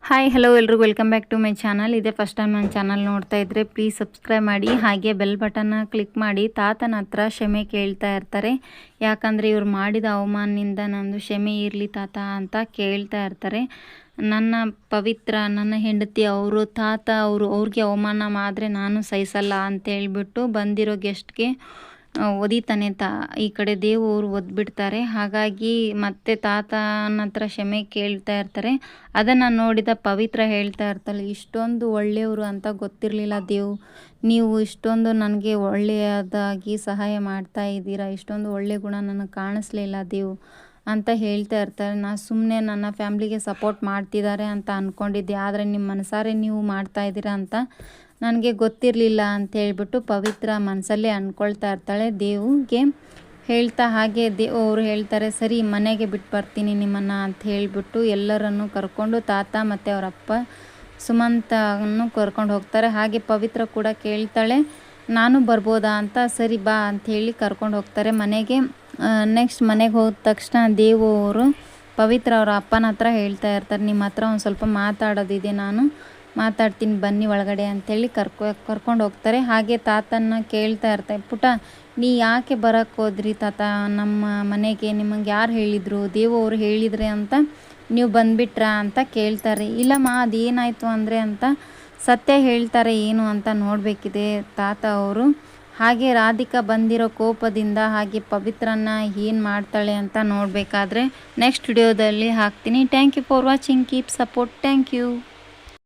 Hi hello ಎಲ್ರಿಗೂ welcome back to my channel. ಇದೇ first time ನನ್ನ ಚಾನಲ್ ನೋಡ್ತಾ ಇದ್ದರೆ ಪ್ಲೀಸ್ ಸಬ್ಸ್ಕ್ರೈಬ್ ಮಾಡಿ, ಹಾಗೆ ಬೆಲ್ ಬಟನ್ನ ಕ್ಲಿಕ್ ಮಾಡಿ. ತಾತನ ಹತ್ರ ಕ್ಷಮೆ ಕೇಳ್ತಾ ಇರ್ತಾರೆ. ಯಾಕಂದರೆ ಇವ್ರು ಮಾಡಿದ ಅವಮಾನದಿಂದ ನಂದು ಕ್ಷಮೆ ಇರಲಿ ತಾತ ಅಂತ ಕೇಳ್ತಾ ಇರ್ತಾರೆ. ನನ್ನ ಪವಿತ್ರ, ನನ್ನ ಹೆಂಡತಿ ಅವರು ತಾತ ಅವ್ರಿಗೆ ಅವಮಾನ ಆದರೆ ನಾನು ಸಹಿಸಲ್ಲ ಅಂತೇಳ್ಬಿಟ್ಟು ಬಂದಿರೋ ಗೆಸ್ಟ್ಗೆ ಒದಿತಾನೆ ಈ ಕಡೆ ದೇವರು ಒದ್ಬಿಡ್ತಾರೆ. ಹಾಗಾಗಿ ಮತ್ತೆ ತಾತನ ಹತ್ರ ಕ್ಷಮೆ ಕೇಳ್ತಾ ಇರ್ತಾರೆ. ಅದನ್ನು ನೋಡಿದ ಪವಿತ್ರ ಹೇಳ್ತಾ ಇರ್ತಾಳೆ, ಇಷ್ಟೊಂದು ಒಳ್ಳೆಯವರು ಅಂತ ಗೊತ್ತಿರಲಿಲ್ಲ ನೀವು ಇಷ್ಟೊಂದು ನನಗೆ ಒಳ್ಳೆಯದಾಗಿ ಸಹಾಯ ಮಾಡ್ತಾ ಇದ್ದೀರಾ, ಇಷ್ಟೊಂದು ಒಳ್ಳೆ ಗುಣ ನನಗೆ ಕಾಣಿಸ್ಲಿಲ್ಲ ಅಂತ ಹೇಳ್ತಾ ಇರ್ತಾರೆ. ನಾನು ಸುಮ್ಮನೆ ನನ್ನ ಫ್ಯಾಮ್ಲಿಗೆ ಸಪೋರ್ಟ್ ಮಾಡ್ತಿದ್ದಾರೆ ಅಂತ ಅಂದ್ಕೊಂಡಿದ್ದೆ, ಆದರೆ ನಿಮ್ಮ ಮನಸಾರೆ ನೀವು ಮಾಡ್ತಾ ಇದ್ದೀರಾ ಅಂತ ನನಗೆ ಗೊತ್ತಿರಲಿಲ್ಲ ಅಂತ ಹೇಳ್ಬಿಟ್ಟು ಪವಿತ್ರ ಮನಸ್ಸಲ್ಲೇ ಅಂದ್ಕೊಳ್ತಾ ಇರ್ತಾಳೆ. ದೇವ್ಗೆ ಹೇಳ್ತಾ ಹಾಗೆ ಅವರು ಹೇಳ್ತಾರೆ, ಸರಿ ಮನೆಗೆ ಬಿಟ್ಟು ಬರ್ತೀನಿ ನಿಮ್ಮನ್ನು ಅಂತ ಹೇಳಿಬಿಟ್ಟು ಎಲ್ಲರನ್ನು ಕರ್ಕೊಂಡು ತಾತ ಮತ್ತು ಅವರ ಅಪ್ಪ ಸುಮಂತನ್ನು ಕರ್ಕೊಂಡು ಹೋಗ್ತಾರೆ. ಹಾಗೆ ಪವಿತ್ರ ಕೂಡ ಕೇಳ್ತಾಳೆ, ನಾನು ಬರ್ಬೋದಾ ಅಂತ. ಸರಿ ಬಾ ಅಂಥೇಳಿ ಕರ್ಕೊಂಡು ಹೋಗ್ತಾರೆ ಮನೆಗೆ. ನೆಕ್ಸ್ಟ್ ಮನೆಗೆ ಹೋದ ತಕ್ಷಣ ಅವರು ಪವಿತ್ರ ಅವರ ಅಪ್ಪನ ಹತ್ರ ಹೇಳ್ತಾ ಇರ್ತಾರೆ, ನಿಮ್ಮ ಹತ್ರ ಒಂದು ಸ್ವಲ್ಪ ಮಾತಾಡೋದಿದೆ, ನಾನು ಮಾತಾಡ್ತೀನಿ ಬನ್ನಿ ಒಳಗಡೆ ಅಂಥೇಳಿ ಕರ್ಕೊಂಡು ಹೋಗ್ತಾರೆ. ಹಾಗೆ ತಾತನ್ನ ಕೇಳ್ತಾ ಇರ್ತಾರೆ, ಪುಟ ನೀ ಯಾಕೆ ಬರೋಕ್ಕೆ ಹೋದ್ರಿ ತಾತ ನಮ್ಮ ಮನೆಗೆ, ನಿಮಗೆ ಯಾರು ಹೇಳಿದರು, ಅವರು ಹೇಳಿದ್ರೆ ಅಂತ ನೀವು ಬಂದುಬಿಟ್ರಾ ಅಂತ ಕೇಳ್ತಾರೆ. ಇಲ್ಲಮ್ಮ ಅದೇನಾಯಿತು ಅಂದರೆ ಅಂತ ಸತ್ಯ ಹೇಳ್ತಾರೆ, ಏನು ಅಂತ ನೋಡಬೇಕಿದೆ ತಾತ ಅವರು. ಹಾಗೆ ರಾಧಿಕಾ ಬಂದಿರೋ ಕೋಪದಿಂದ ಹಾಗೆ ಪವಿತ್ರನ ಏನು ಮಾಡ್ತಾಳೆ ಅಂತ ನೋಡಬೇಕಾದ್ರೆ ನೆಕ್ಸ್ಟ್ ವಿಡಿಯೋದಲ್ಲಿ ಹಾಕ್ತೀನಿ. Thank you for watching, keep support, thank you.